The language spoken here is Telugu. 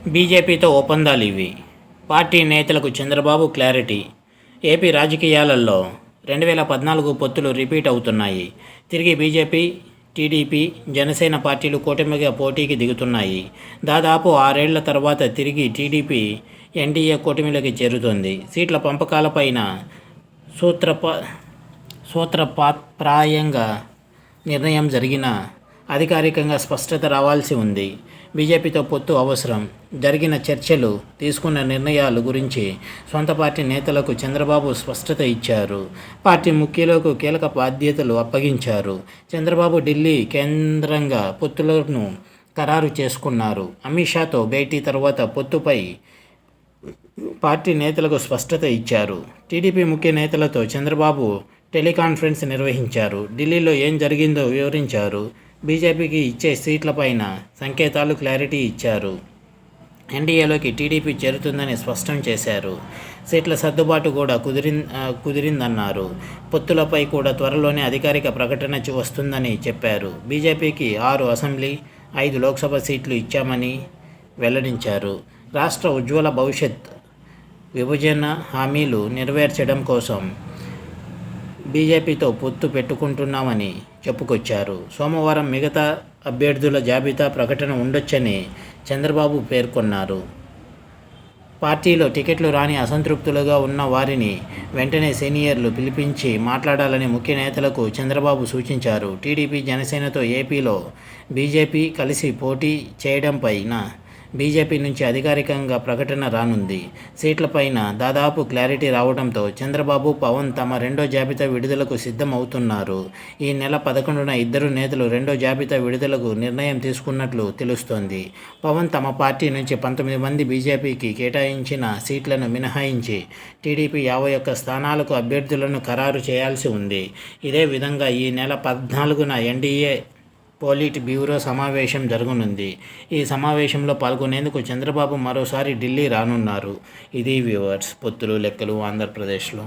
బీజేపీతో ఒప్పందాలు ఇవి. పార్టీ నేతలకు చంద్రబాబు క్లారిటీ. ఏపీ రాజకీయాలలో 2014 పొత్తులు రిపీట్ అవుతున్నాయి. తిరిగి బీజేపీ, టీడీపీ, జనసేన పార్టీలు కూటమిగా పోటీకి దిగుతున్నాయి. దాదాపు 6 ఏళ్ల తర్వాత తిరిగి టీడీపీ ఎన్డీఏ కూటమిలోకి చేరుతోంది. సీట్ల పంపకాలపైన సూత్రప్రాయంగా నిర్ణయం జరిగినా అధికారికంగా స్పష్టత రావాల్సి ఉంది. బీజేపీతో పొత్తు అవసరం, జరిగిన చర్చలు, తీసుకున్న నిర్ణయాలు గురించి సొంత పార్టీ నేతలకు చంద్రబాబు స్పష్టత ఇచ్చారు. పార్టీ ముఖ్యులకు కీలక బాధ్యతలు అప్పగించారు. చంద్రబాబు ఢిల్లీ కేంద్రంగా పొత్తులను ఖరారు చేసుకున్నారు. అమిత్ షాతో భేటీ తర్వాత పొత్తుపై పార్టీ నేతలకు స్పష్టత ఇచ్చారు. టీడీపీ ముఖ్య నేతలతో చంద్రబాబు టెలికాన్ఫరెన్స్ నిర్వహించారు. ఢిల్లీలో ఏం జరిగిందో వివరించారు. బీజేపీకి ఇచ్చే సీట్లపైన సంకేతాలు, క్లారిటీ ఇచ్చారు. ఎన్డీఏలోకి టీడీపీ చేరుతుందని స్పష్టం చేశారు. సీట్ల సర్దుబాటు కూడా కుదిరిందన్నారు. పొత్తులపై కూడా త్వరలోనే అధికారిక ప్రకటన వస్తుందని చెప్పారు. బీజేపీకి 6 అసెంబ్లీ, 5 లోక్సభ సీట్లు ఇచ్చామని వెల్లడించారు. రాష్ట్ర ఉజ్వల భవిష్యత్, విభజన హామీలు నెరవేర్చడం కోసం బీజేపీతో పొత్తు పెట్టుకుంటున్నామని చెప్పుకొచ్చారు. సోమవారం మిగతా అభ్యర్థుల జాబితా ప్రకటన ఉండొచ్చని చంద్రబాబు పేర్కొన్నారు. పార్టీలో టికెట్లు రాని అసంతృప్తులుగా ఉన్న వారిని వెంటనే సీనియర్లు పిలిపించి మాట్లాడాలని ముఖ్య నేతలకు చంద్రబాబు సూచించారు. టీడీపీ, జనసేనతో ఏపీలో బీజేపీ కలిసి పోటీ చేయడంపైన బీజేపీ నుంచి అధికారికంగా ప్రకటన రానుంది. సీట్లపైన దాదాపు క్లారిటీ రావడంతో చంద్రబాబు, పవన్ తమ రెండో జాబితా విడుదలకు సిద్ధం అవుతున్నారు. ఈ నెల 11న ఇద్దరు నేతలు రెండో జాబితా విడుదలకు నిర్ణయం తీసుకున్నట్లు తెలుస్తోంది. పవన్ తమ పార్టీ నుంచి 19 మంది బీజేపీకి కేటాయించిన సీట్లను మినహాయించి టీడీపీ 51 స్థానాలకు అభ్యర్థులను ఖరారు చేయాల్సి ఉంది. ఇదే విధంగా ఈ నెల 14న ఎన్డీఏ పోలిట్ బ్యూరో సమావేశం జరగనుంది. ఈ సమావేశంలో పాల్గొనేందుకు చంద్రబాబు మరోసారి ఢిల్లీ రానున్నారు. ఇది వ్యూవర్స్, పొత్తులు లెక్కలు ఆంధ్రప్రదేశ్లో.